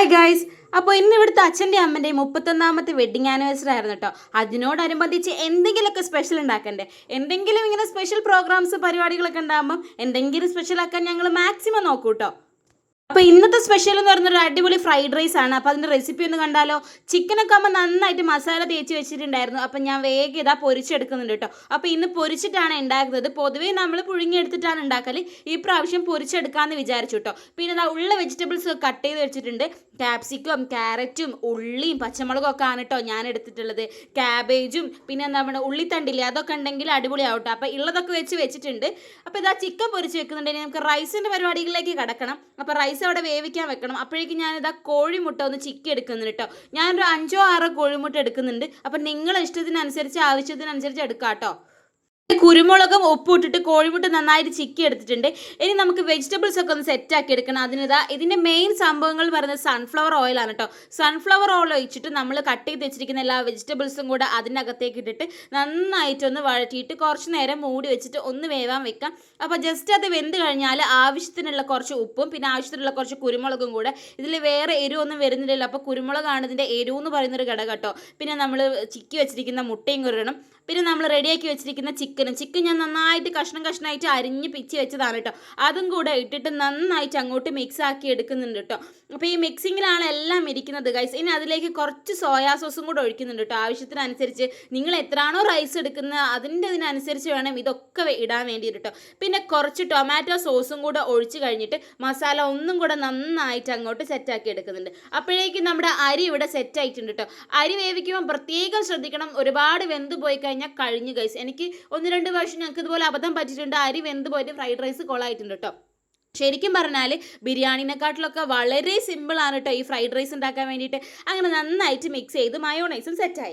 Hi guys. അപ്പോൾ ഇന്ന് ഇവിടുത്തെ അച്ഛൻ്റെ അമ്മൻ്റെയും 31ാമത്തെ വെഡിങ് ആനിവേഴ്സറി ആയിരുന്നു കേട്ടോ. അതിനോടനുബന്ധിച്ച് എന്തെങ്കിലുമൊക്കെ സ്പെഷ്യൽ ഉണ്ടാക്കണ്ടേ. എന്തെങ്കിലും ഇങ്ങനെ സ്പെഷ്യൽ പ്രോഗ്രാംസ് പരിപാടികളൊക്കെ ഉണ്ടാകുമ്പം എന്തെങ്കിലും സ്പെഷ്യൽ ആക്കാൻ ഞങ്ങൾ മാക്സിമം നോക്കൂ കേട്ടോ. അപ്പോൾ ഇന്നത്തെ സ്പെഷ്യൽ എന്ന് പറയുന്നൊരു അടിപൊളി ഫ്രൈഡ് റൈസ് ആണ്. അപ്പോൾ അതിൻ്റെ റെസിപ്പി ഒന്ന് കണ്ടാലോ. ചിക്കനൊക്കെ ആകുമ്പോൾ നന്നായിട്ട് മസാല തേച്ച് വെച്ചിട്ടുണ്ടായിരുന്നു. അപ്പം ഞാൻ വേഗം ഇതാ പൊരിച്ചെടുക്കുന്നുണ്ട് കേട്ടോ. അപ്പോൾ ഇന്ന് പൊരിച്ചിട്ടാണ് ഉണ്ടാക്കുന്നത്. പൊതുവേ നമ്മൾ പുഴുങ്ങിയെടുത്തിട്ടാണ് ഉണ്ടാക്കൽ. ഈ പ്രാവശ്യം പൊരിച്ചെടുക്കാമെന്ന് വിചാരിച്ചു കേട്ടോ. പിന്നെ ഇതാ ഉള്ള വെജിറ്റബിൾസ് കട്ട് ചെയ്ത് വെച്ചിട്ടുണ്ട്. ക്യാപ്സിക്കും ക്യാരറ്റും ഉള്ളിയും പച്ചമുളകും ഒക്കെ ആണ് കേട്ടോ ഞാൻ എടുത്തിട്ടുള്ളത്. ക്യാബേജും പിന്നെ നമ്മുടെ ഉള്ളിത്തണ്ടില്ലേ അതൊക്കെ ഉണ്ടെങ്കിൽ അടിപൊളിയാവട്ടെ. അപ്പോൾ ഉള്ളതൊക്കെ വെച്ചിട്ടുണ്ട്. അപ്പോൾ ഇതാ ചിക്കൻ പൊരിച്ച് വെക്കുന്നുണ്ടെങ്കിൽ നമുക്ക് റൈസിൻ്റെ പരിപാടികളിലേക്ക് കിടക്കണം. അപ്പോൾ റൈസ് അവിടെ വേവിക്കാൻ വെക്കണം. അപ്പോഴേക്കും ഞാനിതാ കോഴിമുട്ട ഒന്ന് ചിക്കി എടുക്കുന്നുണ്ട് കേട്ടോ. ഞാനൊരു 5-6 കോഴിമുട്ട എടുക്കുന്നുണ്ട്. അപ്പം നിങ്ങളുടെ ഇഷ്ടത്തിനനുസരിച്ച് ആവശ്യത്തിനനുസരിച്ച് എടുക്കാം കേട്ടോ. കുരുമുളകും ഉപ്പും ഇട്ടിട്ട് കോഴിമുട്ട നന്നായിട്ട് ചിക്കി എടുത്തിട്ടുണ്ട്. ഇനി നമുക്ക് വെജിറ്റബിൾസ് ഒക്കെ ഒന്ന് സെറ്റാക്കി എടുക്കണം. അതിനിതാ ഇതിൻ്റെ മെയിൻ സംഭവങ്ങൾ പറയുന്നത് സൺഫ്ലവർ ഓയിലാണ് കേട്ടോ. സൺഫ്ലവർ ഓയിൽ ഒഴിച്ചിട്ട് നമ്മൾ കട്ട് ചെയ്ത് വെച്ചിരിക്കുന്ന എല്ലാ വെജിറ്റബിൾസും കൂടെ അതിനകത്തേക്ക് ഇട്ടിട്ട് നന്നായിട്ടൊന്ന് വഴറ്റിയിട്ട് കുറച്ച് നേരം മൂടി വെച്ചിട്ട് ഒന്ന് വേവാൻ വെക്കാം. അപ്പോൾ ജസ്റ്റ് അത് വെന്ത് കഴിഞ്ഞാൽ ആവശ്യത്തിനുള്ള കുറച്ച് ഉപ്പും പിന്നെ ആവശ്യത്തിനുള്ള കുറച്ച് കുരുമുളകും കൂടെ. ഇതിൽ വേറെ എരിവൊന്നും വരുന്നില്ലല്ലോ. അപ്പോൾ കുരുമുളകാണ് ഇതിൻ്റെ എരിവ് എന്ന് പറയുന്നൊരു ഘടകം കേട്ടോ. പിന്നെ നമ്മൾ ചിക്കി വെച്ചിരിക്കുന്ന മുട്ടയും കുരണം. പിന്നെ നമ്മൾ റെഡിയാക്കി വെച്ചിരിക്കുന്ന ചിക്കൻ ഞാൻ നന്നായിട്ട് കഷ്ണമായിട്ട് അരിഞ്ഞ് പിച്ച് വെച്ചതാണ് കേട്ടോ. അതും കൂടെ ഇട്ടിട്ട് നന്നായിട്ട് അങ്ങോട്ട് മിക്സ് ആക്കി എടുക്കുന്നുണ്ട് കേട്ടോ. അപ്പോൾ ഈ മിക്സിങ്ങിലാണ് എല്ലാം ഇരിക്കുന്നത് ഗൈസ്. ഇനി അതിലേക്ക് കുറച്ച് സോയാ സോസും കൂടെ ഒഴിക്കുന്നുണ്ട് കേട്ടോ. ആവശ്യത്തിനനുസരിച്ച് നിങ്ങൾ എത്രയാണോ റൈസ് എടുക്കുന്നത് ഇതിനനുസരിച്ച് വേണം ഇതൊക്കെ ഇടാൻ വേണ്ടിയിട്ട് കേട്ടോ. പിന്നെ കുറച്ച് ടൊമാറ്റോ സോസും കൂടെ ഒഴിച്ച് കഴിഞ്ഞിട്ട് മസാല ഒന്നും കൂടെ നന്നായിട്ട് അങ്ങോട്ട് സെറ്റാക്കി എടുക്കുന്നുണ്ട്. അപ്പോഴേക്കും നമ്മുടെ അരി ഇവിടെ സെറ്റായിട്ടുണ്ട് കേട്ടോ. അരി വേവിക്കുമ്പോൾ പ്രത്യേകം ശ്രദ്ധിക്കണം. ഒരുപാട് വെന്ത് പോയി കഴിഞ്ഞാൽ കഴിഞ്ഞു ഗൈസ്. എനിക്ക് 1-2 പ്രാവശ്യം ഞങ്ങൾക്ക് ഇതുപോലെ അബദ്ധം പറ്റിയിട്ടുണ്ട്. അരി വെന്ത് പോയിട്ട് ഫ്രൈഡ് റൈസ് കൊളായിട്ടുണ്ട് കേട്ടോ. ശരിക്കും പറഞ്ഞാൽ ബിരിയാണിനെക്കാട്ടിലൊക്കെ വളരെ സിമ്പിളാണ് കേട്ടോ ഈ ഫ്രൈഡ് റൈസ് ഉണ്ടാക്കാൻ വേണ്ടിയിട്ട്. അങ്ങനെ നന്നായിട്ട് മിക്സ് ചെയ്ത് മയോണൈസും സെറ്റായി.